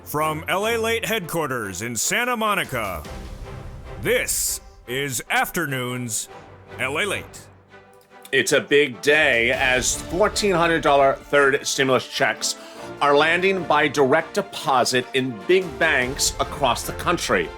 From LALATE headquarters in Santa Monica, this is Afternoons LALATE. It's a big day as $1,400 third stimulus checks are landing by direct deposit in big banks across the country.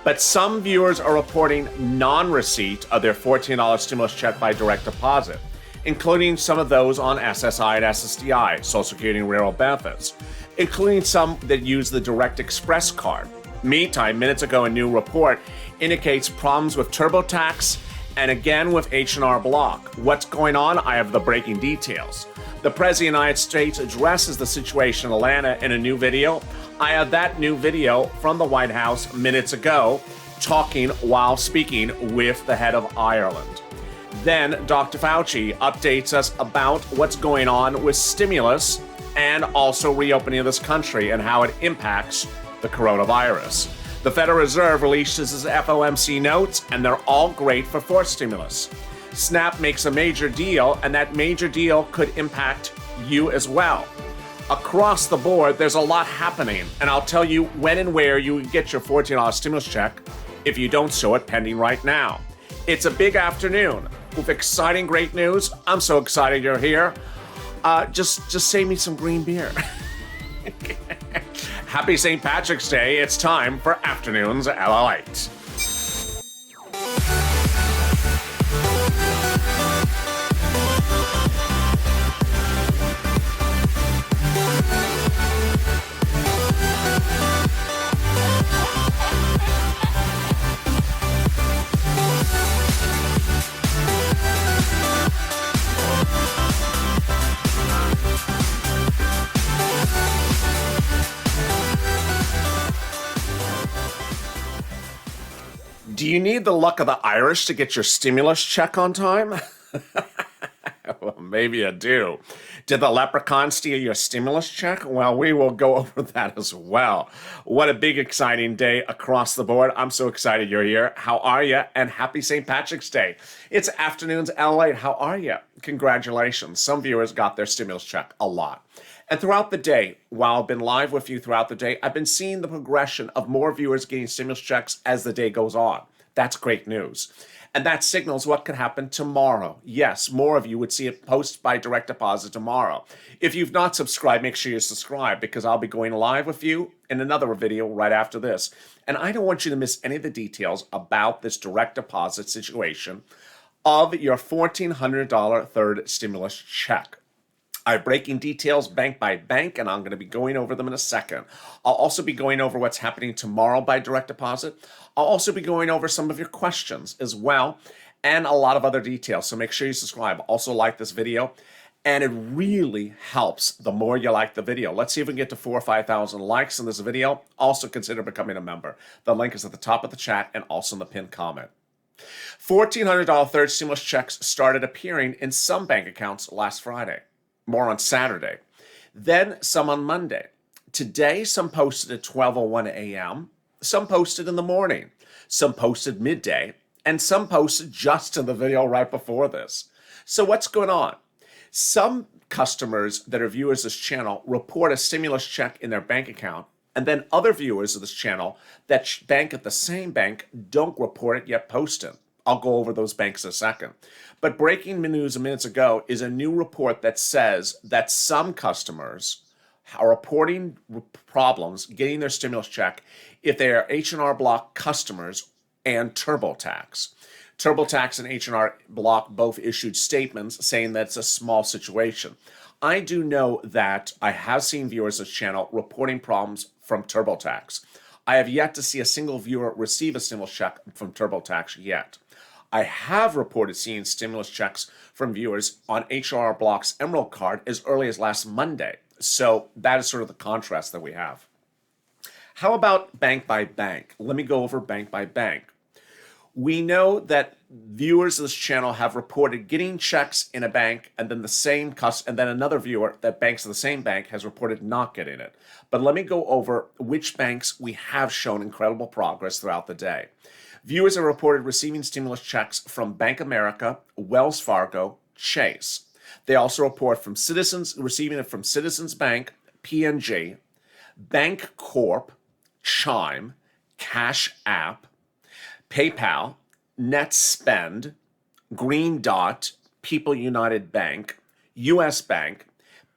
But some viewers are reporting non-receipt of their $14 stimulus check by direct deposit, including some of those on SSI and SSDI, Social Security and Rural Benefits, including some that use the Direct Express card. Meantime, minutes ago, a new report indicates problems with TurboTax and again with H&R Block. What's going on? I have the breaking details. The President of the United States addresses the situation in Atlanta in a new video. I have that new video from the White House minutes ago, talking while speaking with the head of Ireland. Then Dr. Fauci updates us about what's going on with stimulus and also reopening of this country and how it impacts the coronavirus. The Federal Reserve releases its FOMC notes, and they're all great for fourth stimulus. SNAP makes a major deal, and that major deal could impact you as well. Across the board, there's a lot happening, and I'll tell you when and where you can get your $14 stimulus check if you don't show it pending right now. It's a big afternoon with exciting, great news. I'm so excited you're here. Just save me some green beer. Happy St. Patrick's Day. It's time for Afternoons LALATE. Do you need the luck of the Irish to get your stimulus check on time? Well, maybe you do. Did the leprechaun steal your stimulus check? Well, we will go over that as well. What a big, exciting day across the board. I'm so excited you're here. How are you? And happy St. Patrick's Day. It's Afternoons LA. How are you? Congratulations. Some viewers got their stimulus check a lot. And throughout the day, while I've been live with you throughout the day, I've been seeing the progression of more viewers getting stimulus checks as the day goes on. That's great news. And that signals what could happen tomorrow. Yes, more of you would see it post by direct deposit tomorrow. If you've not subscribed, make sure you subscribe because I'll be going live with you in another video right after this. And I don't want you to miss any of the details about this direct deposit situation of your $1,400 third stimulus check. I have breaking details bank by bank, and I'm going to be going over them in a second. I'll also be going over what's happening tomorrow by direct deposit. I'll also be going over some of your questions as well, and a lot of other details. So make sure you subscribe. Also like this video, and it really helps the more you like the video. Let's see if we can get to 4,000 or 5,000 likes in this video. Also consider becoming a member. The link is at the top of the chat and also in the pinned comment. $1,400 third stimulus checks started appearing in some bank accounts last Friday. More on Saturday. Then some on Monday. Today, some posted at 12:01 a.m., some posted in the morning, some posted midday, and some posted just in the video right before this. So what's going on? Some customers that are viewers of this channel report a stimulus check in their bank account, and then other viewers of this channel that bank at the same bank don't report it yet post it. I'll go over those banks in a second. But breaking news minutes ago is a new report that says that some customers are reporting problems getting their stimulus check if they are H&R Block customers and TurboTax. TurboTax and H&R Block both issued statements saying that it's a small situation. I do know that I have seen viewers of this channel reporting problems from TurboTax. I have yet to see a single viewer receive a stimulus check from TurboTax yet. I have reported seeing stimulus checks from viewers on H&R Block's Emerald card as early as last Monday. So that is sort of the contrast that we have. How about bank by bank? Let me go over bank by bank. We know that viewers of this channel have reported getting checks in a bank, and then another viewer that banks at the same bank has reported not getting it. But let me go over which banks we have shown incredible progress throughout the day. Viewers have reported receiving stimulus checks from Bank of America, Wells Fargo, Chase. They also report from Citizens, receiving it from Citizens Bank, PNG, Bank Corp, Chime, Cash App, PayPal, NetSpend, Green Dot, People United Bank, US Bank,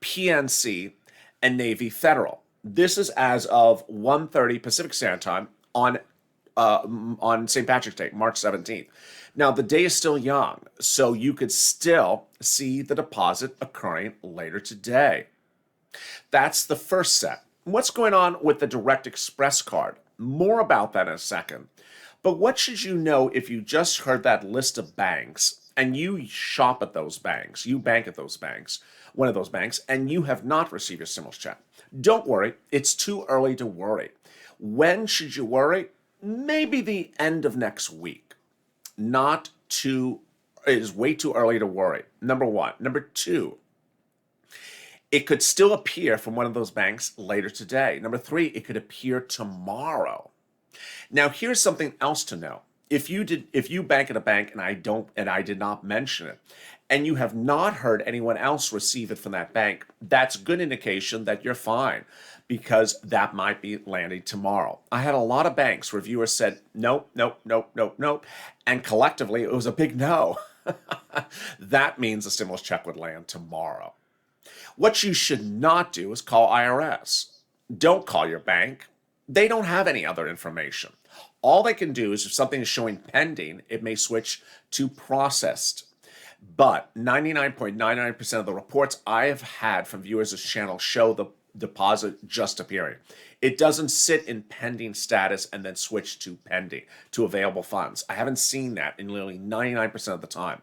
PNC, and Navy Federal. This is as of 1:30 Pacific Standard Time on St. Patrick's Day, March 17th. Now, the day is still young, so you could still see the deposit occurring later today. That's the first set. What's going on with the Direct Express card? More about that in a second. But what should you know if you just heard that list of banks and you shop at those banks, you bank at those banks, one of those banks, and you have not received your stimulus check? Don't worry, it's too early to worry. When should you worry? Maybe the end of next week. It is way too early to worry. Number one. Number two, it could still appear from one of those banks later today. Number three, it could appear tomorrow. Now, here's something else to know. If you bank at a bank and I did not mention it, and you have not heard anyone else receive it from that bank, that's good indication that you're fine, because that might be landing tomorrow. I had a lot of banks where viewers said, nope, nope, nope, nope, nope, and collectively it was a big no. That means the stimulus check would land tomorrow. What you should not do is call IRS. Don't call your bank. They don't have any other information. All they can do is if something is showing pending, it may switch to processed. But 99.99% of the reports I have had from viewers of this channel show the deposit just appearing. It doesn't sit in pending status and then switch to pending, to available funds. I haven't seen that in nearly 99% of the time.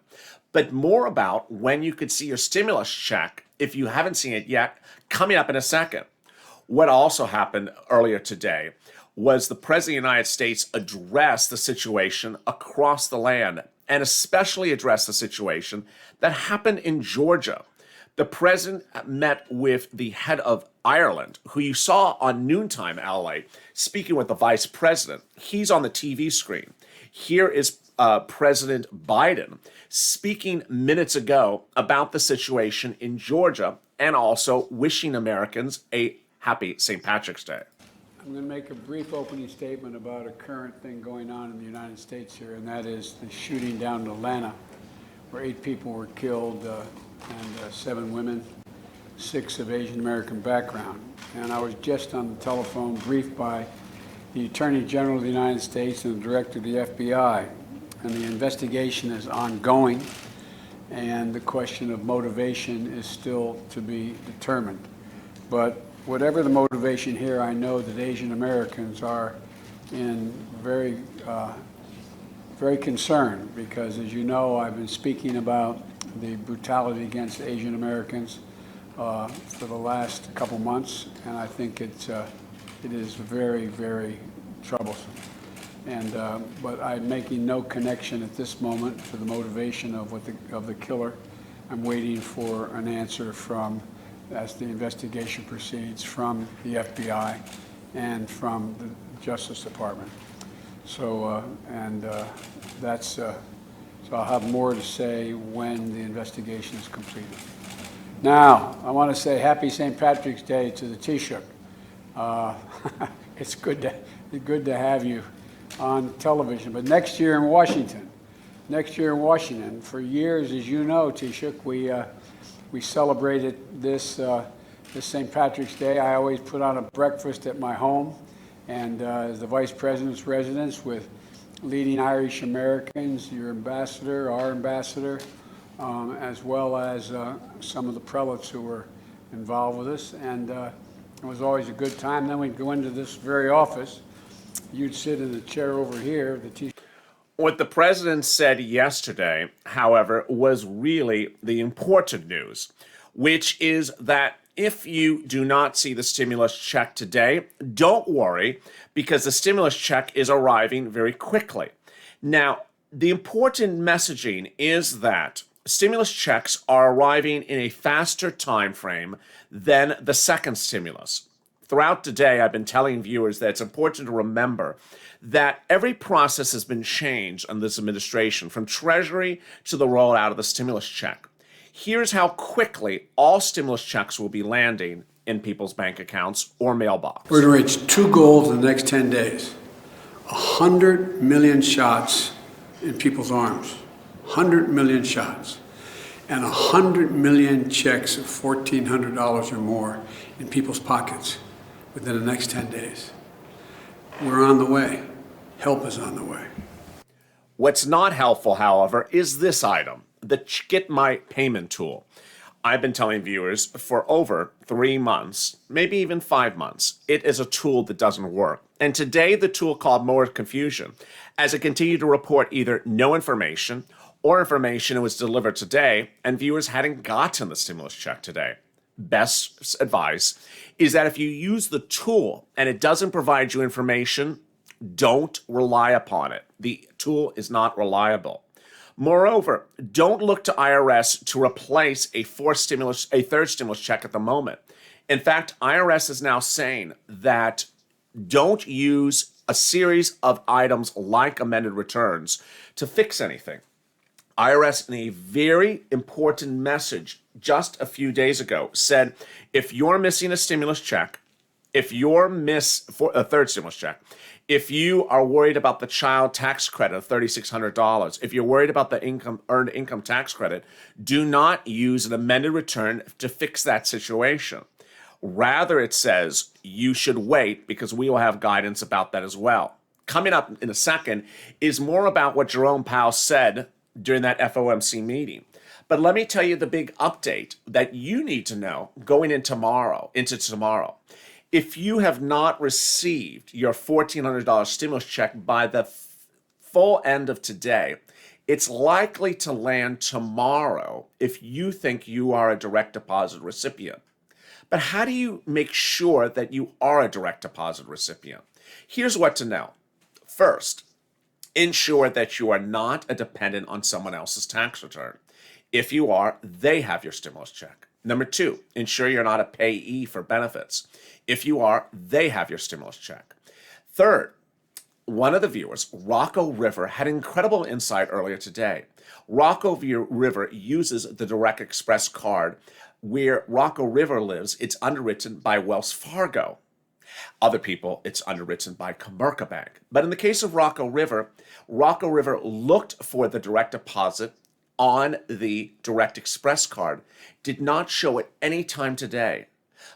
But more about when you could see your stimulus check, if you haven't seen it yet, coming up in a second. What also happened earlier today was the President of the United States addressed the situation across the land, and especially addressed the situation that happened in Georgia. The president met with the head of Ireland, who you saw on Noontime LA, speaking with the vice president. He's on the TV screen. Here is President Biden speaking minutes ago about the situation in Georgia and also wishing Americans a happy St. Patrick's Day. I'm going to make a brief opening statement about a current thing going on in the United States here, and that is the shooting down in Atlanta, where 8 people were killed and 7 women, 6 of Asian American background. And I was just on the telephone briefed by the Attorney General of the United States and the Director of the FBI, and the investigation is ongoing, and the question of motivation is still to be determined. But whatever the motivation here, I know that Asian Americans are in very concerned, because, as you know, I've been speaking about the brutality against Asian Americans for the last couple months, and I think it is very, very troublesome. And but I'm making no connection at this moment to the motivation of the killer. I'm waiting for an answer from, as the investigation proceeds, from the FBI and from the Justice Department. So, so I'll have more to say when the investigation is completed. Now, I want to say Happy St. Patrick's Day to the Taoiseach. It's good to have you on television. But next year in Washington, for years, as you know, Taoiseach, we celebrated this St. Patrick's Day. I always put on a breakfast at my home, and as the Vice President's residence with leading Irish Americans, your ambassador, our ambassador, as well as some of the prelates who were involved with us. And it was always a good time. Then we'd go into this very office. You'd sit in the chair over here. What the president said yesterday, however, was really the important news, which is that if you do not see the stimulus check today, don't worry, because the stimulus check is arriving very quickly. Now, the important messaging is that stimulus checks are arriving in a faster time frame than the second stimulus. Throughout today, I've been telling viewers that it's important to remember that every process has been changed under this administration, from Treasury to the rollout of the stimulus check. Here's how quickly all stimulus checks will be landing in people's bank accounts or mailbox. We're going to reach two goals in the next 10 days. 100 million shots in people's arms. 100 million shots. And 100 million checks of $1,400 or more in people's pockets within the next 10 days. We're on the way. Help is on the way. What's not helpful, however, is this item, the Get My Payment tool. I've been telling viewers for over 3 months, maybe even 5 months, it is a tool that doesn't work. And today the tool caused more confusion as it continued to report either no information or information that was delivered today and viewers hadn't gotten the stimulus check today. Best advice is that if you use the tool and it doesn't provide you information, don't rely upon it. The tool is not reliable. Moreover, don't look to IRS to replace a third stimulus check at the moment. In fact, IRS is now saying that don't use a series of items like amended returns to fix anything. IRS, in a very important message just a few days ago, said if you're missing a stimulus check, if you're for a third stimulus check, if you are worried about the child tax credit of $3,600, if you're worried about the earned income tax credit, do not use an amended return to fix that situation. Rather, it says you should wait because we will have guidance about that as well. Coming up in a second is more about what Jerome Powell said during that FOMC meeting. But let me tell you the big update that you need to know going into tomorrow. If you have not received your $1,400 stimulus check by the full end of today, it's likely to land tomorrow if you think you are a direct deposit recipient. But how do you make sure that you are a direct deposit recipient? Here's what to know. First, ensure that you are not a dependent on someone else's tax return. If you are, they have your stimulus check. Number 2, ensure you're not a payee for benefits. If you are, they have your stimulus check. Third, one of the viewers, Rocco River, had incredible insight earlier today. Rocco River uses the Direct Express card. Where Rocco River lives, it's underwritten by Wells Fargo. Other people, it's underwritten by Comerica Bank. But in the case of Rocco River looked for the direct deposit on the Direct Express card, did not show it any time today,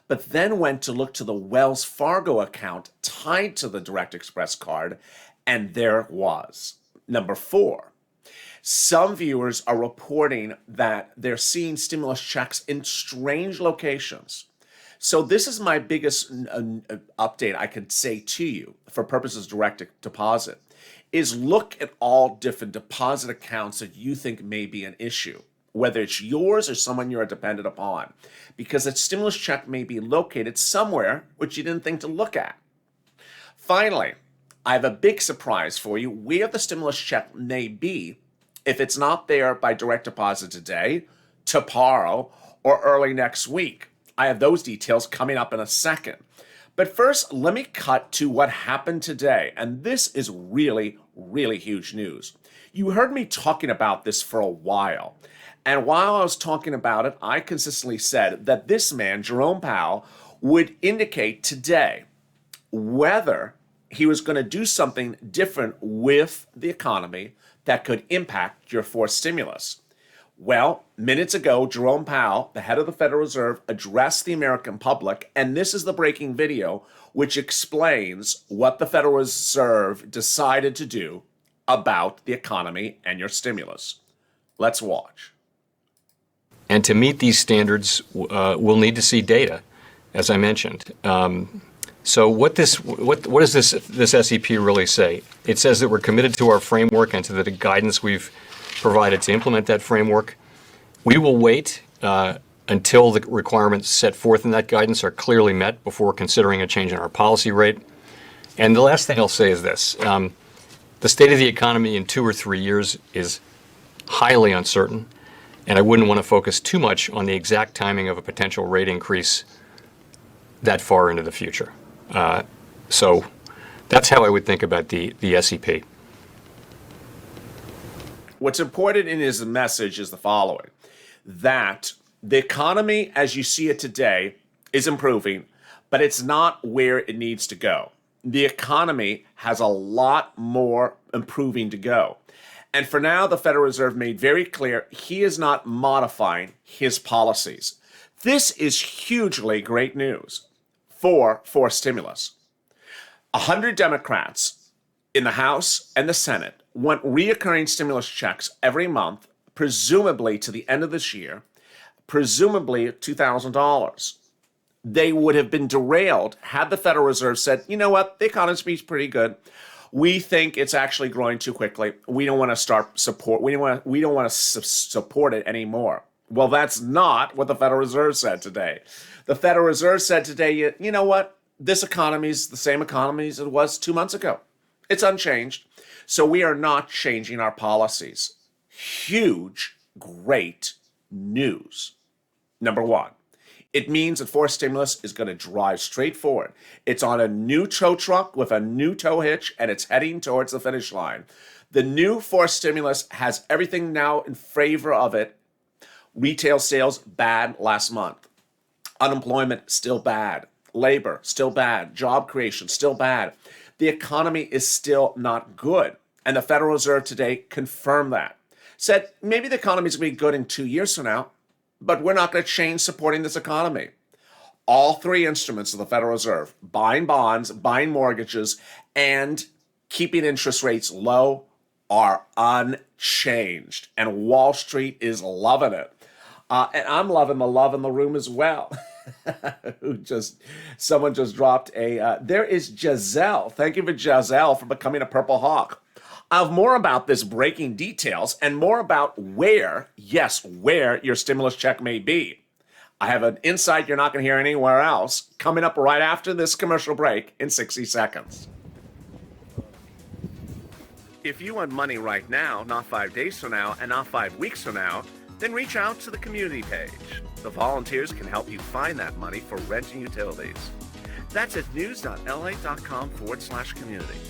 but then went to look to the Wells Fargo account tied to the Direct Express card, and there it was. Number 4, some viewers are reporting that they're seeing stimulus checks in strange locations. So this is my biggest update I can say to you for purposes of direct deposit, is look at all different deposit accounts that you think may be an issue, whether it's yours or someone you're dependent upon, because that stimulus check may be located somewhere which you didn't think to look at. Finally, I have a big surprise for you where the stimulus check may be if it's not there by direct deposit today, tomorrow, or early next week. I have those details coming up in a second. But first, let me cut to what happened today. And this is really, really huge news. You heard me talking about this for a while. And while I was talking about it, I consistently said that this man, Jerome Powell, would indicate today whether he was going to do something different with the economy that could impact your fourth stimulus. Well, minutes ago, Jerome Powell, the head of the Federal Reserve, addressed the American public, and this is the breaking video which explains what the Federal Reserve decided to do about the economy and your stimulus. Let's watch. And to meet these standards, we'll need to see data, as I mentioned. So what does this SEP really say? It says that we're committed to our framework and to the guidance we've provided to implement that framework. We will wait until the requirements set forth in that guidance are clearly met before considering a change in our policy rate. And the last thing I'll say is this. The state of the economy in 2 or 3 years is highly uncertain, and I wouldn't want to focus too much on the exact timing of a potential rate increase that far into the future. So that's how I would think about the SEP. What's important in his message is the following, that the economy as you see it today is improving, but it's not where it needs to go. The economy has a lot more improving to go. And for now, the Federal Reserve made very clear he is not modifying his policies. This is hugely great news for stimulus. 100 Democrats in the House and the Senate want reoccurring stimulus checks every month, presumably to the end of this year, presumably $2,000. They would have been derailed had the Federal Reserve said, you know what, the economy is pretty good. We think it's actually growing too quickly. We don't want to support it anymore. Well, that's not what the Federal Reserve said today. The Federal Reserve said today, you know what? This economy is the same economy as it was 2 months ago. It's unchanged. So we are not changing our policies. Huge, great news. Number one, it means that forced stimulus is going to drive straight forward. It's on a new tow truck with a new tow hitch, and it's heading towards the finish line. The new forced stimulus has everything now in favor of it. Retail sales, bad last month. Unemployment, still bad. Labor, still bad. Job creation, still bad. The economy is still not good. And the Federal Reserve today confirmed that. Said maybe the economy is going to be good in 2 years from now, but we're not going to change supporting this economy. All three instruments of the Federal Reserve, buying bonds, buying mortgages, and keeping interest rates low, are unchanged. And Wall Street is loving it. And I'm loving the love in the room as well. Someone just dropped there is Giselle. Thank you for Giselle for becoming a Purple Hawk. I'll have more about this breaking details and more about where your stimulus check may be. I have an insight you're not going to hear anywhere else coming up right after this commercial break in 60 seconds. If you want money right now, not 5 days from now, and not 5 weeks from now, then reach out to the community page. The volunteers can help you find that money for rent and utilities. That's at news.la.com/community.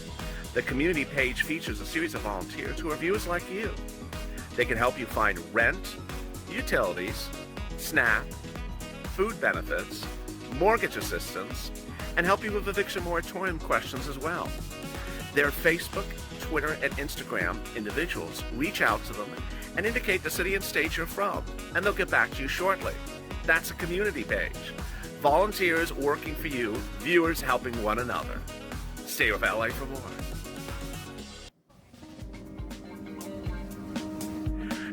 The community page features a series of volunteers who are viewers like you. They can help you find rent, utilities, SNAP, food benefits, mortgage assistance, and help you with eviction moratorium questions as well. Their Facebook, Twitter, and Instagram individuals reach out to them and indicate the city and state you're from, and they'll get back to you shortly. That's a community page. Volunteers working for you, viewers helping one another. Stay with LA for more.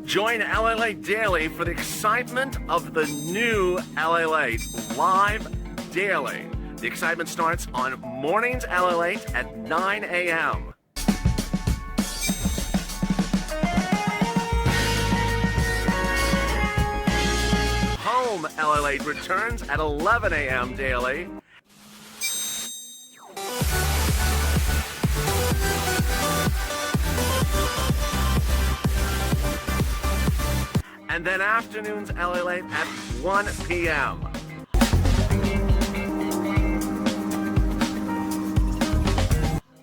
Join LALATE Daily for the excitement of the new LALATE live daily. The excitement starts on mornings LALATE at 9 a.m. Home LALATE returns at 11 a.m. daily. And then afternoons LALATE at 1 p.m.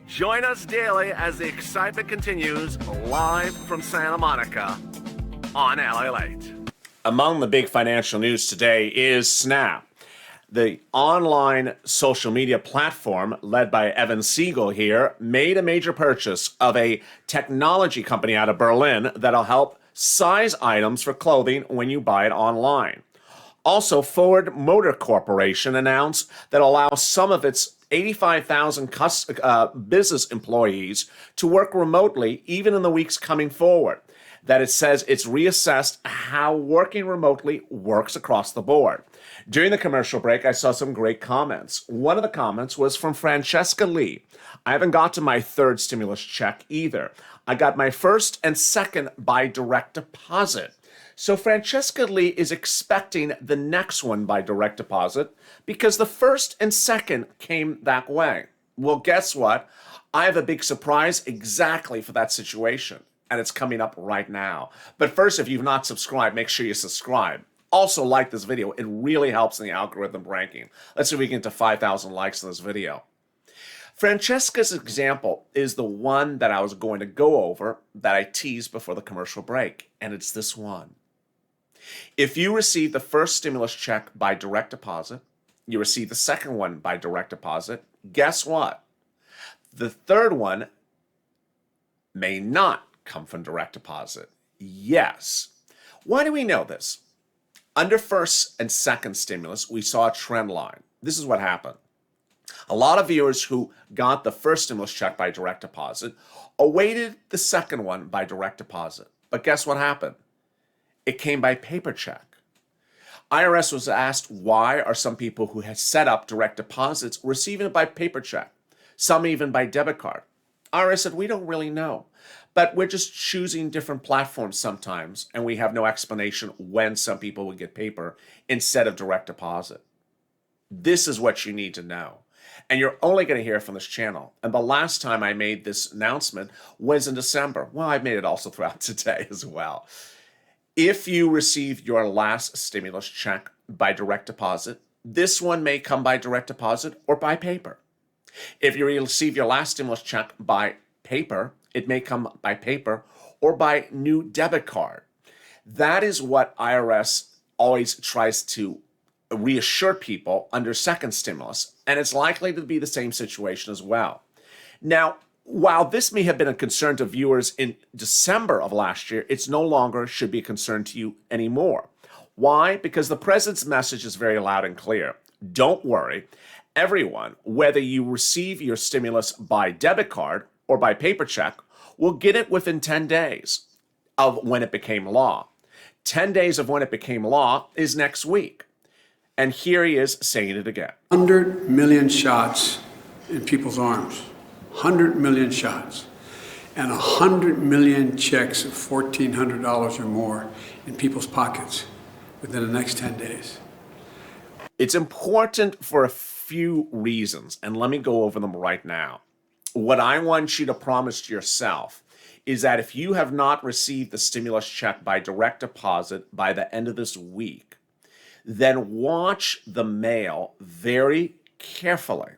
Join us daily as the excitement continues live from Santa Monica on LALATE. Among the big financial news today is Snap, the online social media platform led by Evan Siegel here, made a major purchase of a technology company out of Berlin that'll help size items for clothing when you buy it online. Also, Ford Motor Corporation announced that allows some of its 85,000 business employees to work remotely even in the weeks coming forward. That it says it's reassessed how working remotely works across the board. During the commercial break, I saw some great comments. One of the comments was from Francesca Lee. I haven't got to my third stimulus check either. I got my first and second by direct deposit. So Francesca Lee is expecting the next one by direct deposit because the first and second came that way. Well, guess what? I have a big surprise exactly for that situation, and it's coming up right now. But first, if you've not subscribed, make sure you subscribe. Also, like this video. It really helps in the algorithm ranking. Let's see if we can get to 5,000 likes in this video. Francesca's example is the one that I was going to go over that I teased before the commercial break, and it's this one. If you receive the first stimulus check by direct deposit You receive the second one by direct deposit. Guess what? The third one may not come from direct deposit. Yes. Why do we know this? Under first and second stimulus, we saw a trend line. This is what happened. A lot of viewers who got the first stimulus check by direct deposit awaited the second one by direct deposit. But guess what happened? It came by paper check. IRS was asked why are some people who had set up direct deposits receiving it by paper check, some even by debit card. IRS said, we don't really know, but we're just choosing different platforms sometimes, and we have no explanation when some people would get paper instead of direct deposit. This is what you need to know. And you're only going to hear from this channel. And the last time I made this announcement was in December. Well, I made it also throughout today as well. If you receive your last stimulus check by direct deposit, this one may come by direct deposit or by paper. If you receive your last stimulus check by paper, it may come by paper or by new debit card. That is what IRS always tries to reassure people under second stimulus, and it's likely to be the same situation as well. Now, while this may have been a concern to viewers in December of last year, it's no longer should be a concern to you anymore. Why? Because the president's message is very loud and clear. Don't worry. Everyone, whether you receive your stimulus by debit card or by paper check, will get it within 10 days of when it became law. 10 days of when it became law is next week. And here he is saying it again. 100 million shots in people's arms. 100 million shots. And 100 million checks of $1,400 or more in people's pockets within the next 10 days. It's important for a few reasons, and let me go over them right now. What I want you to promise to yourself is that if you have not received the stimulus check by direct deposit by the end of this week, then watch the mail very carefully.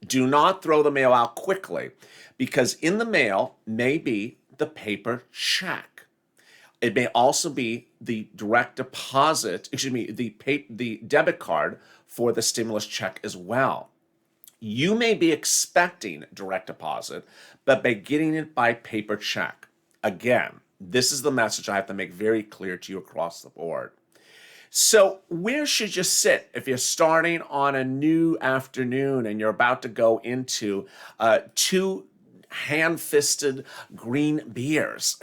Do not throw the mail out quickly, because in the mail may be the paper check. It may also be the direct deposit, the debit card for the stimulus check as well. You may be expecting direct deposit, but by getting it by paper check. Again, this is the message I have to make very clear to you across the board. So where should you sit if you're starting on a new afternoon and you're about to go into 2 hand-fisted green beers?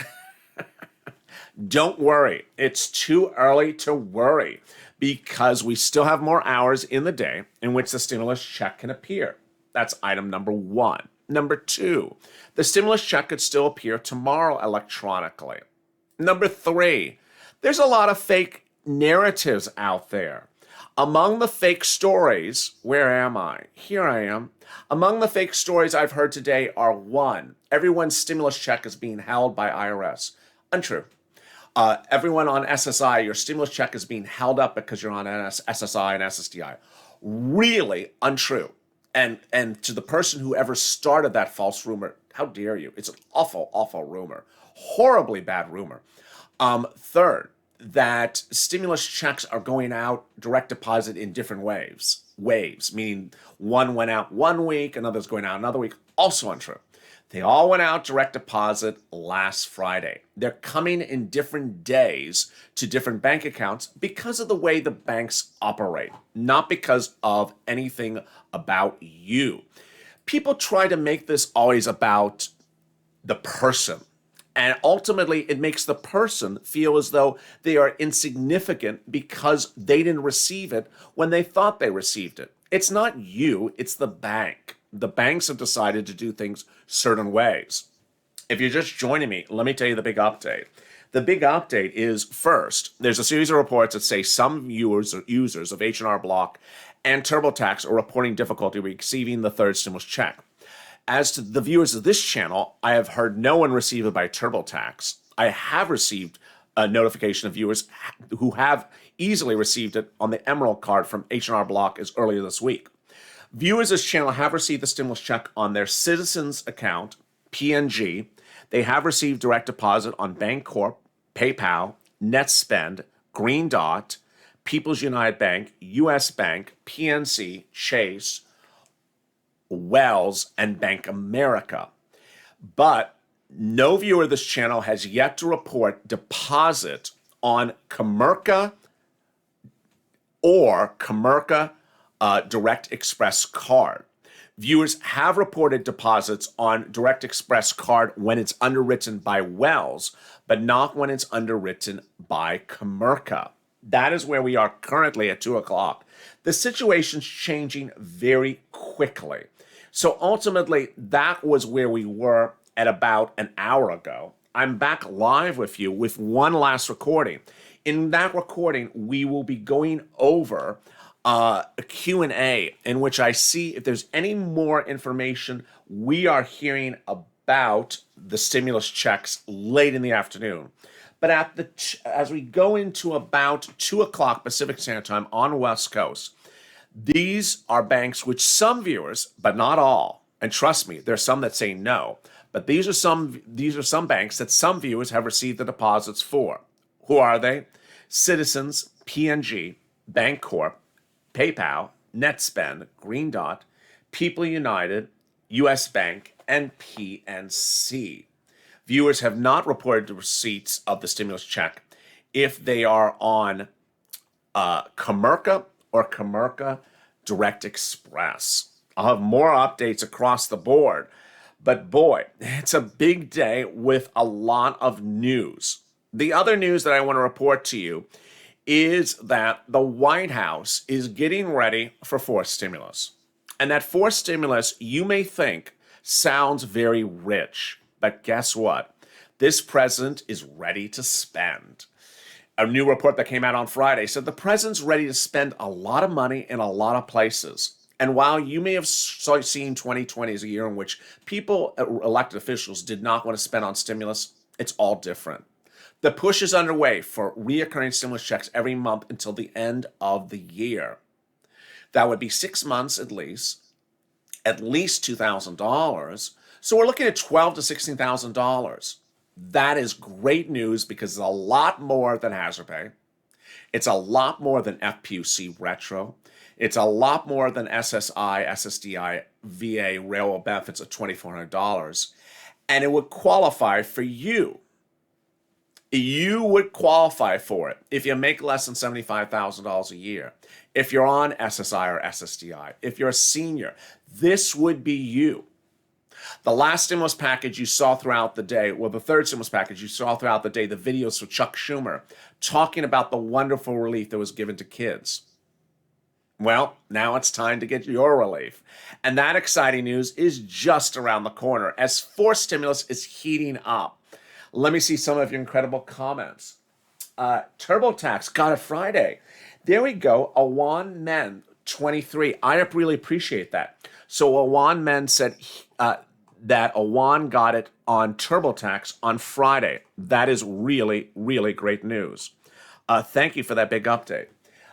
Don't worry. It's too early to worry because we still have more hours in the day in which the stimulus check can appear. That's item number 1. Number 2, the stimulus check could still appear tomorrow electronically. Number 3, there's a lot of fake narratives out there. Among the fake stories, where am I? Here I am. Among the fake stories I've heard today are 1, everyone's stimulus check is being held by IRS. Untrue. Everyone on SSI, your stimulus check is being held up because you're on SSI and SSDI. Really untrue. And to the person who ever started that false rumor, how dare you? It's an awful, awful rumor. Horribly bad rumor. Third, that stimulus checks are going out direct deposit in different waves, meaning one went out 1 week, another's going out another week. Also untrue. They all went out direct deposit last Friday. They're coming in different days to different bank accounts because of the way the banks operate, not because of anything about you. People try to make this always about the person. And ultimately, it makes the person feel as though they are insignificant because they didn't receive it when they thought they received it. It's not you, it's the bank. The banks have decided to do things certain ways. If you're just joining me, let me tell you the big update. The big update is, first, there's a series of reports that say some users of H&R Block and TurboTax are reporting difficulty receiving the third stimulus check. As to the viewers of this channel, I have heard no one receive it by TurboTax. I have received a notification of viewers who have easily received it on the Emerald card from H&R Block as earlier this week. Viewers of this channel have received the stimulus check on their Citizens account, PNG. They have received direct deposit on Bancorp, PayPal, NetSpend, Green Dot, People's United Bank, US Bank, PNC, Chase, Wells, and Bank America. But no viewer of this channel has yet to report deposit on Comerica or Comerica Direct Express card. Viewers have reported deposits on Direct Express card when it's underwritten by Wells, but not when it's underwritten by Comerica. That is where we are currently at 2 o'clock. The situation's changing very quickly. So ultimately, that was where we were at about an hour ago. I'm back live with you with one last recording. In that recording, we will be going over a Q&A in which I see if there's any more information we are hearing about the stimulus checks late in the afternoon. But as we go into about 2 o'clock Pacific Standard Time on West Coast, these are banks which some viewers, but not all, and trust me, there's some that say no, but these are some banks that some viewers have received the deposits for. Who are they? Citizens, PNG, Bancorp, PayPal, NetSpend, Green Dot, People United, US Bank, and PNC. Viewers have not reported the receipts of the stimulus check if they are on Comerica or Comerica Direct Express. I'll have more updates across the board, but boy, it's a big day with a lot of news. The other news that I want to report to you is that the White House is getting ready for fourth stimulus. And that fourth stimulus, you may think, sounds very rich. But guess what? This president is ready to spend. A new report that came out on Friday said the president's ready to spend a lot of money in a lot of places. And while you may have seen 2020 as a year in which people, elected officials, did not want to spend on stimulus, it's all different. The push is underway for reoccurring stimulus checks every month until the end of the year. That would be 6 months at least $2,000. So we're looking at $12,000 to $16,000. That is great news because it's a lot more than hazard pay. It's a lot more than FPUC retro. It's a lot more than SSI, SSDI, VA railroad benefits of $2,400. And it would qualify for you. You would qualify for it if you make less than $75,000 a year. If you're on SSI or SSDI, if you're a senior, this would be you. The last stimulus package you saw throughout the day, well, the third stimulus package you saw throughout the day, the videos from Chuck Schumer talking about the wonderful relief that was given to kids. Well, now it's time to get your relief. And that exciting news is just around the corner as fourth stimulus is heating up. Let me see some of your incredible comments. TurboTax got it Friday. There we go. Awan Men 23. I really appreciate that. So Awan Men said that Awan got it on TurboTax on Friday. That is really, really great news. Thank you for that big update.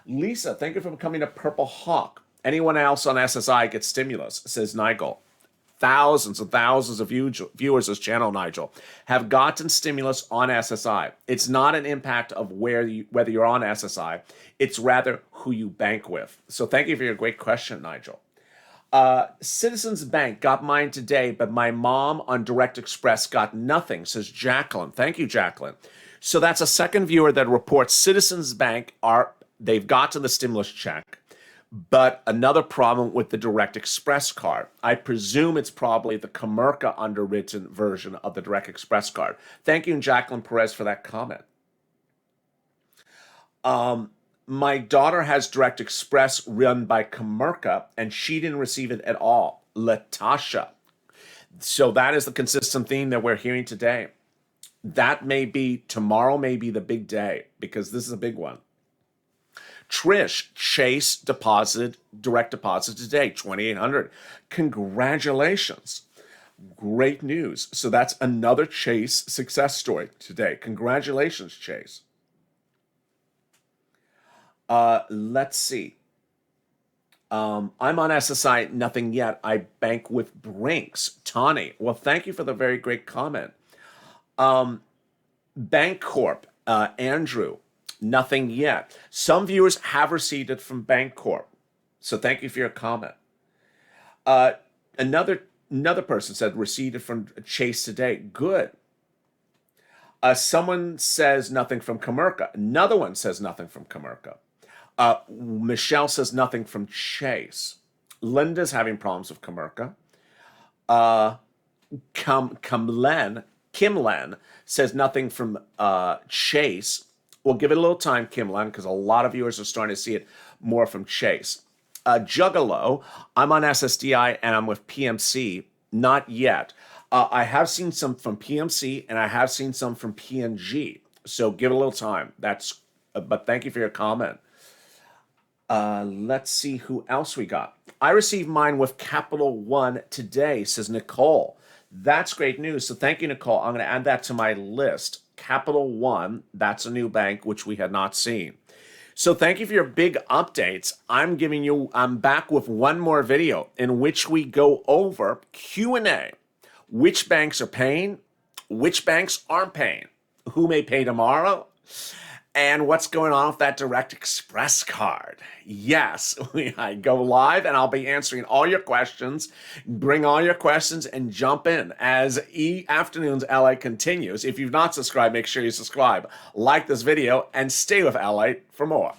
Lisa, thank you for becoming a Purple Hawk. Anyone else on SSI gets stimulus, says Nigel. Thousands and thousands of viewers this channel, Nigel, have gotten stimulus on SSI. It's not an impact of whether you're on SSI. It's rather who you bank with. So thank you for your great question, Nigel. Citizens Bank got mine today, but my mom on Direct Express got nothing, says Jacqueline. Thank you, Jacqueline. So that's a second viewer that reports Citizens Bank they've gotten the stimulus check, but another problem with the Direct Express card. I presume it's probably the Comerica underwritten version of the Direct Express card. Thank you, Jacqueline Perez, for that comment. My daughter has Direct Express run by Comerica, and she didn't receive it at all. Latasha. So that is the consistent theme that we're hearing today. Tomorrow may be the big day, because this is a big one. Trish, Chase direct deposit today, $2,800. Congratulations. Great news. So that's another Chase success story today. Congratulations, Chase. Let's see. I'm on SSI, nothing yet. I bank with Brinks. Tawny, well, thank you for the very great comment. Bancorp, Andrew. Nothing yet. Some viewers have received it from Bancorp. So thank you for your comment. Another person said received it from Chase today. Good. Someone says nothing from Comerica. Another one says nothing from Comerica. Michelle says nothing from Chase. Linda's having problems with Comerica. Kim Len says nothing from Chase. We'll give it a little time, Kim Len, because a lot of viewers are starting to see it more from Chase. Juggalo, I'm on SSDI and I'm with PMC. Not yet. I have seen some from PMC and I have seen some from PNG. So give it a little time. But thank you for your comment. Let's see who else we got. I received mine with Capital One today, says Nicole. That's great news. So thank you, Nicole. I'm going to add that to my list. Capital One, that's a new bank, which we had not seen. So thank you for your big updates. I'm back with one more video in which we go over Q&A. Which banks are paying? Which banks aren't paying? Who may pay tomorrow? And what's going on with that Direct Express card? Yes, I go live and I'll be answering all your questions. Bring all your questions and jump in as Afternoons LA continues. If you've not subscribed, make sure you subscribe, like this video, and stay with LA for more.